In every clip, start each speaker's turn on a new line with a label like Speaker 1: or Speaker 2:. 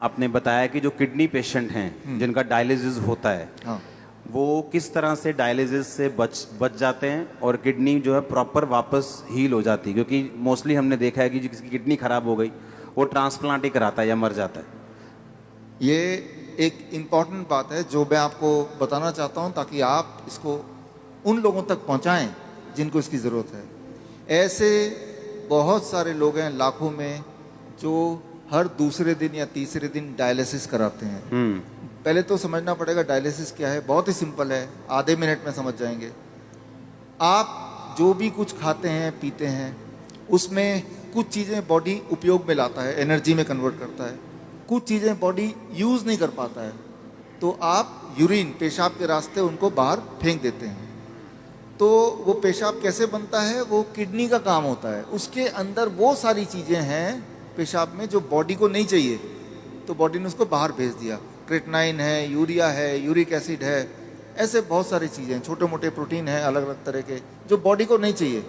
Speaker 1: आपने बताया कि जो किडनी पेशेंट हैं जिनका डायलिसिस होता है,
Speaker 2: हाँ,
Speaker 1: वो किस तरह से डायलिसिस से बच जाते हैं और किडनी जो है प्रॉपर वापस हील हो जाती है, क्योंकि मोस्टली हमने देखा है कि जिसकी किडनी खराब हो गई वो ट्रांसप्लांट ही कराता है या मर जाता है।
Speaker 2: ये एक इम्पॉर्टेंट बात है जो मैं आपको बताना चाहता हूँ ताकि आप इसको उन लोगों तक पहुँचाएं जिनको इसकी ज़रूरत है। ऐसे बहुत सारे लोग हैं लाखों में जो हर दूसरे दिन या तीसरे दिन डायलिसिस कराते हैं। पहले तो समझना पड़ेगा डायलिसिस क्या है। बहुत ही सिंपल है, आधे मिनट में समझ जाएंगे। आप जो भी कुछ खाते हैं पीते हैं उसमें कुछ चीज़ें बॉडी उपयोग में लाता है, एनर्जी में कन्वर्ट करता है, कुछ चीज़ें बॉडी यूज़ नहीं कर पाता है, तो आप यूरिन पेशाब के रास्ते उनको बाहर फेंक देते हैं। तो वो पेशाब कैसे बनता है, वो किडनी का काम होता है। उसके अंदर वो सारी चीज़ें हैं पेशाब में जो बॉडी को नहीं चाहिए, तो बॉडी ने उसको बाहर भेज दिया। क्रेटनाइन है, यूरिया है, यूरिक एसिड है, ऐसे बहुत सारी चीज़ें, छोटे मोटे प्रोटीन हैं अलग अलग तरह के जो बॉडी को नहीं चाहिए,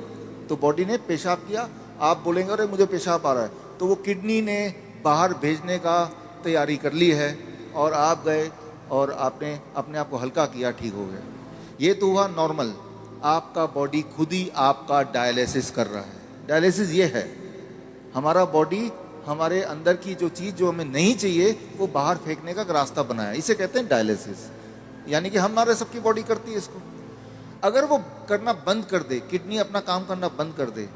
Speaker 2: तो बॉडी ने पेशाब किया। आप बोलेंगे अरे मुझे पेशाब आ रहा है, तो वो किडनी ने बाहर भेजने का तैयारी कर ली है और आप गए और आपने अपने आप को हल्का किया, ठीक हो गया। ये तो हुआ नॉर्मल। आपका बॉडी खुद ही आपका डायलिसिस कर रहा है। डायलिसिस ये है, हमारा बॉडी हमारे अंदर की जो चीज़ जो हमें नहीं चाहिए वो बाहर फेंकने का रास्ता बनाया, इसे कहते हैं डायलिसिस। यानी कि हमारे सबकी बॉडी करती है इसको। अगर वो करना बंद कर दे, किडनी अपना काम करना बंद कर दे,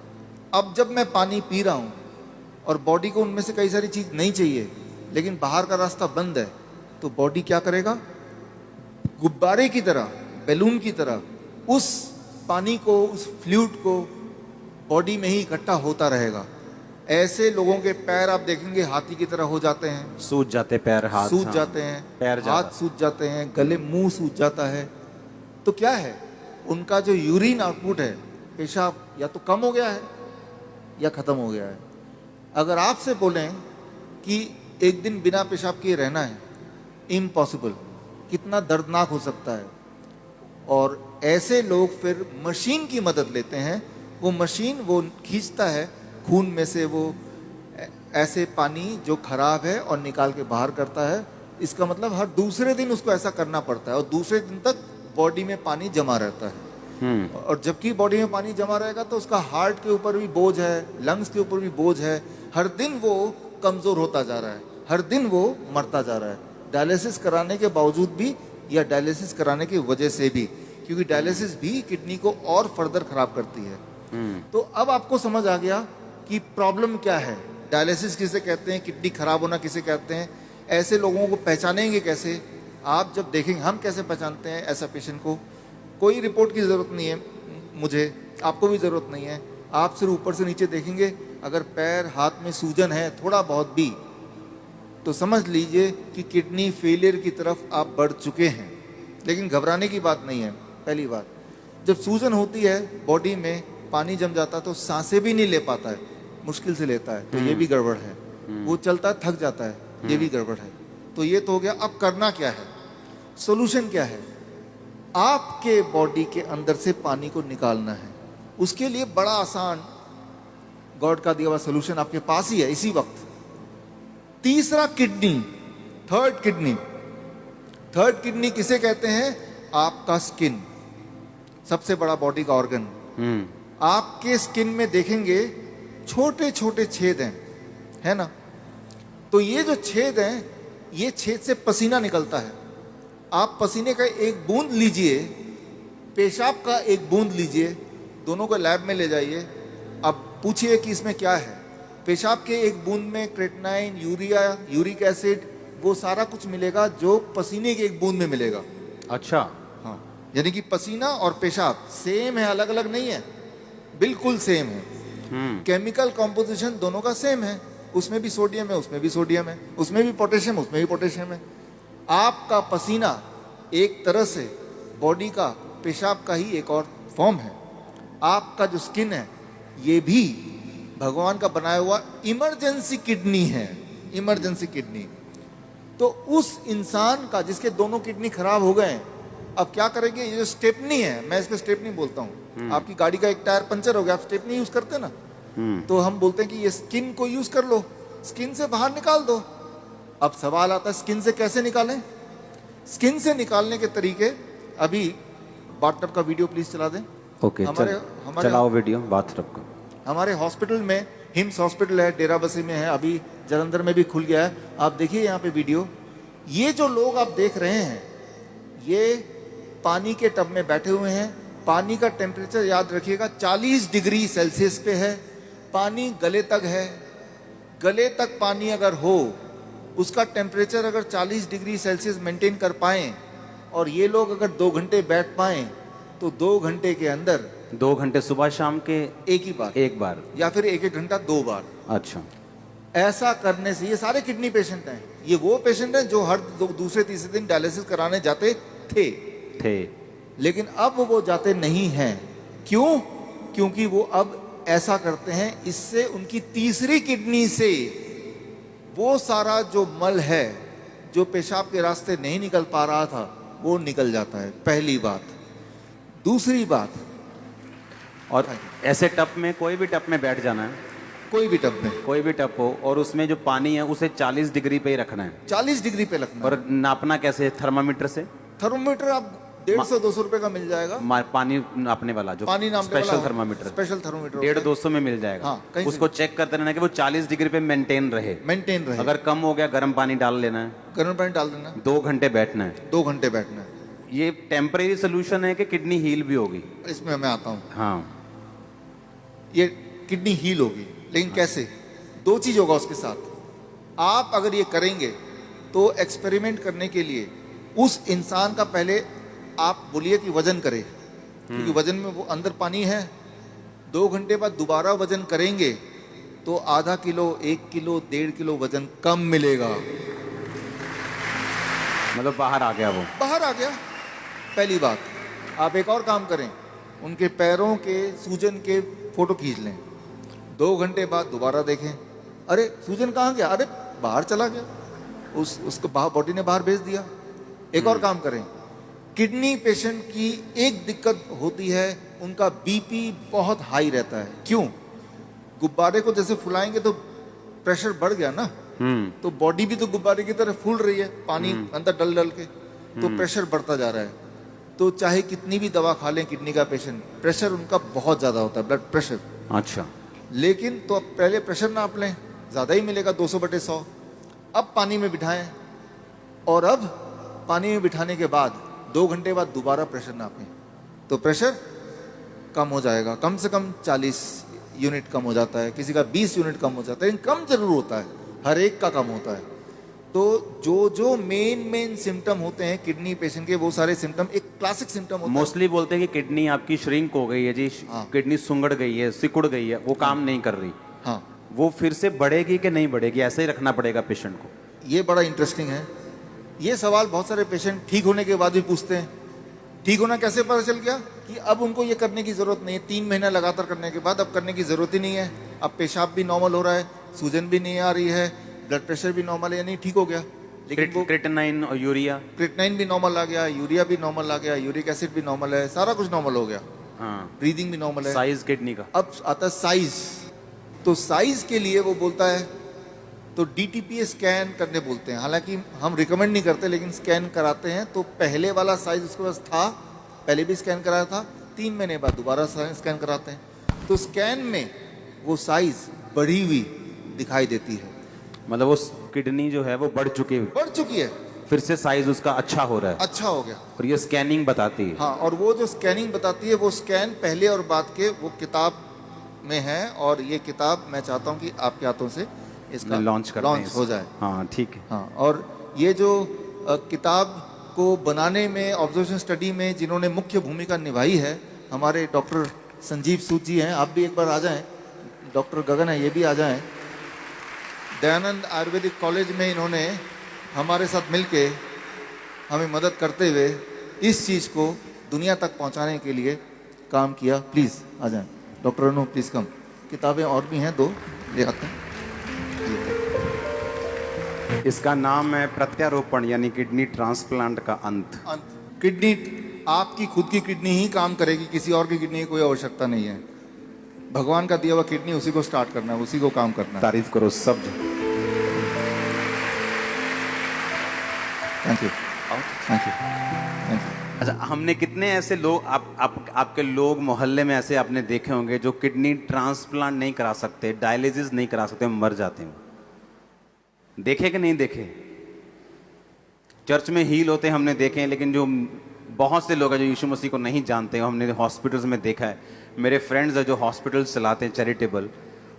Speaker 2: अब जब मैं पानी पी रहा हूँ और बॉडी को उनमें से कई सारी चीज़ नहीं चाहिए लेकिन बाहर का रास्ता बंद है, तो बॉडी क्या करेगा, गुब्बारे की तरह, बैलून की तरह उस पानी को, उस फ्लूइड को बॉडी में ही इकट्ठा होता रहेगा। ऐसे लोगों के पैर आप देखेंगे हाथी की तरह हो जाते हैं,
Speaker 1: सूज जाते पैर, हाथ
Speaker 2: सूज
Speaker 1: हाँ,
Speaker 2: जाते हैं,
Speaker 1: पैर
Speaker 2: हाथ सूज जाते हैं, गले मुंह सूज जाता है। तो क्या है, उनका जो यूरिन आउटपुट है, पेशाब या तो कम हो गया है या खत्म हो गया है। अगर आपसे बोलें कि एक दिन बिना पेशाब किए रहना है, इम्पॉसिबल, कितना दर्दनाक हो सकता है। और ऐसे लोग फिर मशीन की मदद लेते हैं। वो मशीन वो खींचता है खून में से वो ऐसे पानी जो खराब है और निकाल के बाहर करता है। इसका मतलब हर दूसरे दिन उसको ऐसा करना पड़ता है और दूसरे दिन तक बॉडी में पानी जमा रहता है। और जबकि बॉडी में पानी जमा रहेगा तो उसका हार्ट के ऊपर भी बोझ है, लंग्स के ऊपर भी बोझ है। हर दिन वो कमज़ोर होता जा रहा है, हर दिन वो मरता जा रहा है, डायलिसिस कराने के बावजूद भी या डायलिसिस कराने की वजह से भी, क्योंकि डायलिसिस भी किडनी को और फर्दर खराब करती है। तो अब आपको समझ आ गया कि प्रॉब्लम क्या है, डायलिसिस किसे कहते हैं, किडनी खराब होना किसे कहते हैं। ऐसे लोगों को पहचानेंगे कैसे, आप जब देखेंगे। हम कैसे पहचानते हैं ऐसा पेशेंट को, कोई रिपोर्ट की ज़रूरत नहीं है मुझे, आपको भी ज़रूरत नहीं है। आप सिर्फ ऊपर से नीचे देखेंगे, अगर पैर हाथ में सूजन है थोड़ा बहुत भी, तो समझ लीजिए कि किडनी फेलियर की तरफ आप बढ़ चुके हैं। लेकिन घबराने की बात नहीं है। पहली बात, जब सूजन होती है बॉडी में, पानी जम जाता है तो सांसें भी नहीं ले पाता है, मुश्किल से लेता है, तो ये भी गड़बड़ है। वो चलता है थक जाता है, ये भी गड़बड़ है। तो ये तो हो गया। अब करना क्या है, सोल्यूशन क्या है, आपके बॉडी के अंदर से पानी को निकालना है। उसके लिए बड़ा आसान गॉड का दिया हुआ सोल्यूशन आपके पास ही है इसी वक्त। तीसरा kidney, third kidney. Third kidney किसे कहते हैं, आपका स्किन, सबसे बड़ा बॉडी का ऑर्गन। आपके स्किन में देखेंगे छोटे छोटे छेद हैं, है ना। तो ये जो छेद हैं, ये छेद से पसीना निकलता है। आप पसीने का एक बूंद लीजिए, पेशाब का एक बूंद लीजिए, दोनों को लैब में ले जाइए। अब पूछिए कि इसमें क्या है। पेशाब के एक बूंद में क्रेटनाइन, यूरिया, यूरिक एसिड, वो सारा कुछ मिलेगा जो पसीने के एक बूंद में मिलेगा।
Speaker 1: अच्छा,
Speaker 2: हाँ, यानी कि पसीना और पेशाब सेम है, अलग अलग नहीं है, बिल्कुल सेम है। केमिकल कॉम्पोजिशन दोनों का सेम है, उसमें भी सोडियम है, उसमें भी सोडियम है, उसमें भी पोटेशियम, उसमें भी पोटेशियम है। आपका पसीना एक तरह से बॉडी का पेशाब का ही एक और फॉर्म है। आपका जो स्किन है, ये भी भगवान का बनाया हुआ इमरजेंसी किडनी है, इमरजेंसी किडनी। तो उस इंसान का जिसके दोनों किडनी खराब हो गए, अब क्या करेंगे, ये जो स्टेपनी है, मैं इसको स्टेपनी बोलता हूँ। आपकी गाड़ी का एक टायर पंचर हो गया, आप स्टेपनी यूज करते हैं ना, तो हम बोलते हैं कि ये स्किन को यूज कर लो, स्किन से बाहर निकाल दो। अब सवाल आता है स्किन से कैसे निकालें। स्किन से निकालने के तरीके, अभी बाथटब का वीडियो प्लीज चला दें।
Speaker 1: ओके,
Speaker 2: हमारे
Speaker 1: चलाओ वीडियो बाथटब का।
Speaker 2: हमारे हॉस्पिटल में, हिम्स हॉस्पिटल है, डेराबस्सी में है, अभी जलंधर में भी खुल गया है। आप देखिए यहाँ पे वीडियो। ये जो लोग आप देख रहे हैं, ये पानी के टब में बैठे हुए हैं। पानी का टेम्परेचर याद रखिएगा 40 डिग्री सेल्सियस पे है। पानी गले तक है। गले तक पानी अगर हो, उसका टेम्परेचर अगर 40 डिग्री सेल्सियस मेंटेन कर पाएं, और ये लोग अगर 2 घंटे बैठ पाएं, तो 2 घंटे के अंदर
Speaker 1: 2 घंटे सुबह शाम के
Speaker 2: एक ही बार,
Speaker 1: एक बार,
Speaker 2: या फिर 1-1 घंटा 2 बार।
Speaker 1: अच्छा,
Speaker 2: ऐसा करने से, ये सारे किडनी पेशेंट हैं, ये वो पेशेंट हैं जो हर दूसरे तीसरे दिन डायलिसिस कराने जाते थे, लेकिन अब वो जाते नहीं हैं। क्यों? क्योंकि वो अब ऐसा करते हैं, इससे उनकी तीसरी किडनी से वो सारा जो मल है, जो पेशाब के रास्ते नहीं निकल पा रहा था, वो निकल जाता है। पहली बात। दूसरी बात,
Speaker 1: और ऐसे टब में, कोई भी टब में बैठ जाना है,
Speaker 2: कोई भी टब में,
Speaker 1: कोई भी टब हो, और उसमें जो पानी है उसे 40 डिग्री पे ही रखना है।
Speaker 2: 40 डिग्री पे रखना है।
Speaker 1: और नापना कैसे? थर्मामीटर से।
Speaker 2: थर्मोमीटर आप 150-200 रुपए का मिल जाएगा।
Speaker 1: पानी नापने वाला जो
Speaker 2: पानी नापने वाला
Speaker 1: स्पेशल थर्मामीटर,
Speaker 2: स्पेशल थर्मोमीटर
Speaker 1: 150-200 में मिल जाएगा।
Speaker 2: हाँ, कहीं
Speaker 1: उसको चेक करते रहना कि वो 40 डिग्री पे मेंटेन रहे। अगर कम हो गया, गर्म पानी डाल लेना है,
Speaker 2: गर्म पानी डाल देना,
Speaker 1: 2 घंटे बैठना है।
Speaker 2: 2 घंटे बैठना है।
Speaker 1: ये टेम्परेरी सोल्यूशन है कि किडनी हील भी होगी?
Speaker 2: इसमें मैं आता हूँ।
Speaker 1: हाँ,
Speaker 2: ये किडनी हील होगी, लेकिन कैसे? 2 चीज होगा उसके साथ। आप अगर ये करेंगे तो एक्सपेरिमेंट करने के लिए उस इंसान का पहले आप बोलिए कि वजन करे, क्योंकि वजन में वो अंदर पानी है। 2 घंटे बाद दोबारा वजन करेंगे तो आधा किलो, 1 किलो, 1.5 किलो वजन कम मिलेगा।
Speaker 1: मतलब बाहर आ गया, वो
Speaker 2: बाहर आ गया। पहली बात। आप एक और काम करें, उनके पैरों के सूजन के फोटो खींच लें। 2 घंटे बाद दोबारा देखें, अरे सूजन कहाँ गया? अरे बाहर चला गया, उसको बॉडी ने बाहर भेज दिया। एक और काम करें, किडनी पेशेंट की एक दिक्कत होती है, उनका बीपी बहुत हाई रहता है। क्यों? गुब्बारे को जैसे फुलाएंगे तो प्रेशर बढ़ गया ना, तो बॉडी भी तो गुब्बारे की तरह फूल रही है, पानी अंदर डल डल के, तो प्रेशर बढ़ता जा रहा है। तो चाहे कितनी भी दवा खा लें किडनी का पेशेंट, प्रेशर उनका बहुत ज्यादा होता है, ब्लड प्रेशर।
Speaker 1: अच्छा,
Speaker 2: लेकिन तो अब पहले प्रेशर नाप लें, ज्यादा ही मिलेगा 200/100। अब पानी में बिठाएं, और अब पानी में बिठाने के बाद 2 घंटे बाद दोबारा प्रेशर नापें, तो प्रेशर कम हो जाएगा। कम से कम 40 यूनिट कम हो जाता है, किसी का 20 यूनिट कम हो जाता है, लेकिन कम जरूर होता है, हर एक का कम होता है। तो जो मेन सिम्टम होते हैं किडनी पेशेंट के, वो सारे सिम्टम एक क्लासिक सिम्टम होता है।
Speaker 1: मोस्टली बोलते हैं कि किडनी आपकी श्रिंक हो गई है जी, किडनी सुंगड़ गई है, सिकुड़ गई है, वो काम नहीं कर रही।
Speaker 2: हाँ,
Speaker 1: वो फिर से बढ़ेगी कि नहीं बढ़ेगी? ऐसे ही रखना पड़ेगा पेशेंट को?
Speaker 2: ये बड़ा इंटरेस्टिंग है। ये सवाल बहुत सारे पेशेंट ठीक होने के बाद भी पूछते हैं। ठीक होना कैसे पता चल गया? कि अब उनको ये करने की जरूरत नहीं है। 3 महीना लगातार करने के बाद अब करने की जरूरत ही नहीं है। अब पेशाब भी नॉर्मल हो रहा है, सूजन भी नहीं आ रही है, ब्लड प्रेशर भी नॉर्मल है, यानी ठीक हो गया। लेकिन वो
Speaker 1: क्रिएटिनिन और यूरिया,
Speaker 2: क्रिएटिनिन भी नॉर्मल आ गया, यूरिया भी नॉर्मल आ गया, यूरिक एसिड भी नॉर्मल है, सारा कुछ नॉर्मल हो गया।
Speaker 1: हाँ,
Speaker 2: ब्रीदिंग भी नॉर्मल है।
Speaker 1: साइज किडनी का।
Speaker 2: अब आता है साइज। तो साइज के लिए वो बोलता है, तो डीटीपीए स्कैन करने बोलते हैं। हालांकि हम रिकमेंड नहीं करते, लेकिन स्कैन कराते हैं। तो पहले वाला साइज उसके पास था, पहले भी स्कैन कराया था, 3 महीने बाद दोबारा स्कैन कराते हैं। तो स्कैन में वो साइज बढ़ी हुई दिखाई देती है,
Speaker 1: मतलब वो किडनी जो है वो बढ़ चुकी
Speaker 2: है,
Speaker 1: फिर से साइज उसका अच्छा हो रहा है,
Speaker 2: अच्छा हो गया।
Speaker 1: और ये स्कैनिंग बताती है।
Speaker 2: हाँ, और वो जो स्कैनिंग बताती है, वो स्कैन पहले और बाद के वो किताब में है। और ये किताब मैं चाहता हूँ कि आपके हाथों से इसका
Speaker 1: लॉन्च
Speaker 2: हो जाए।
Speaker 1: हाँ, ठीक है।
Speaker 2: हाँ, और ये जो किताब को बनाने में, ऑब्जर्वेशन स्टडी में जिन्होंने मुख्य भूमिका निभाई है, हमारे डॉक्टर संजीव सूद जी हैं। आप भी एक बार आ जाएं। डॉक्टर गगन है, ये भी आ जाएं। दयानंद आयुर्वेदिक कॉलेज में इन्होंने हमारे साथ मिलके हमें मदद करते हुए इस चीज़ को दुनिया तक पहुंचाने के लिए काम किया। प्लीज़ आ जाएं। डॉक्टर अनु, प्लीज़ कम। किताबें और भी हैं, 2 ले आते हैं।
Speaker 1: इसका नाम है प्रत्यारोपण, यानी किडनी ट्रांसप्लांट का अंत।
Speaker 2: किडनी, आपकी खुद की किडनी ही काम करेगी, किसी और की किडनी की कोई आवश्यकता नहीं है। भगवान का दिया हुआ किडनी, उसी को स्टार्ट करना है, उसी को काम करना है।
Speaker 1: तारीफ करो सब।
Speaker 2: Thank you, thank you, thank you.
Speaker 1: अच्छा, हमने कितने ऐसे लोग आपके लोग मोहल्ले में ऐसे आपने देखे होंगे जो किडनी ट्रांसप्लांट नहीं करा सकते, डायलिसिस नहीं करा सकते, मर जाते हैं। देखे कि नहीं देखे? चर्च में हील होते हमने देखे हैं, लेकिन जो बहुत से लोग हैं जो यीशु मसीह को नहीं जानते, हमने हॉस्पिटल्स में देखा है। मेरे फ्रेंड्स हैं जो हॉस्पिटल्स चलाते हैं चैरिटेबल,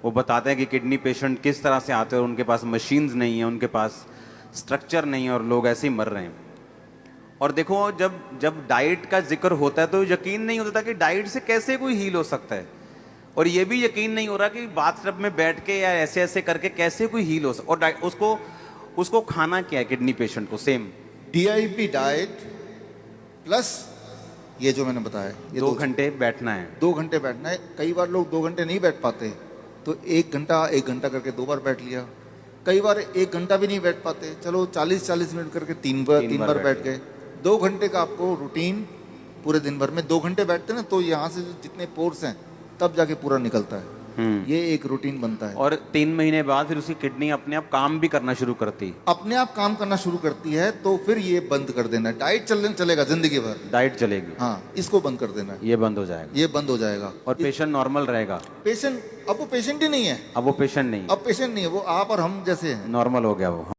Speaker 1: वो बताते हैं कि किडनी पेशेंट किस तरह से आते हैं और उनके पास मशीन्स नहीं है, उनके पास स्ट्रक्चर नहीं है और लोग ऐसे ही मर रहे हैं। और देखो, जब डाइट का जिक्र होता है तो यकीन नहीं होता कि डाइट से कैसे कोई हील हो सकता है, और ये भी यकीन नहीं हो रहा कि बाथटब में बैठ के या ऐसे ऐसे करके कैसे कोई हील हो सकता। और उसको खाना क्या है किडनी पेशेंट को? सेम
Speaker 2: DIP डाइट प्लस ये जो मैंने बताया, ये
Speaker 1: 2 घंटे बैठना है।
Speaker 2: 2 घंटे बैठना है। कई बार लोग 2 घंटे नहीं बैठ पाते, तो 1 घंटा करके 2 बार बैठ लिया। कई बार 1 घंटा भी नहीं बैठ पाते, चलो 40 मिनट करके 3 बार बैठ गए। 2 घंटे का आपको रूटीन पूरे दिन भर में 2 घंटे बैठते ना, तो यहाँ से जितने पोर्स हैं तब जाके पूरा निकलता है। ये एक रूटीन बनता है।
Speaker 1: और 3 महीने बाद फिर उसकी किडनी अपने आप काम भी करना शुरू करती है।
Speaker 2: अपने आप काम करना शुरू करती है, तो फिर ये बंद कर देना है। डाइट चलेगा जिंदगी भर,
Speaker 1: डाइट चलेगी।
Speaker 2: हाँ, इसको बंद कर देना है।
Speaker 1: ये बंद हो जाएगा।
Speaker 2: ये बंद हो जाएगा
Speaker 1: और पेशेंट नॉर्मल रहेगा।
Speaker 2: पेशेंट अब वो पेशेंट ही नहीं है।
Speaker 1: अब वो पेशेंट नहीं,
Speaker 2: अब पेशेंट नहीं है, वो आप और हम जैसे हैं।
Speaker 1: नॉर्मल हो गया वो।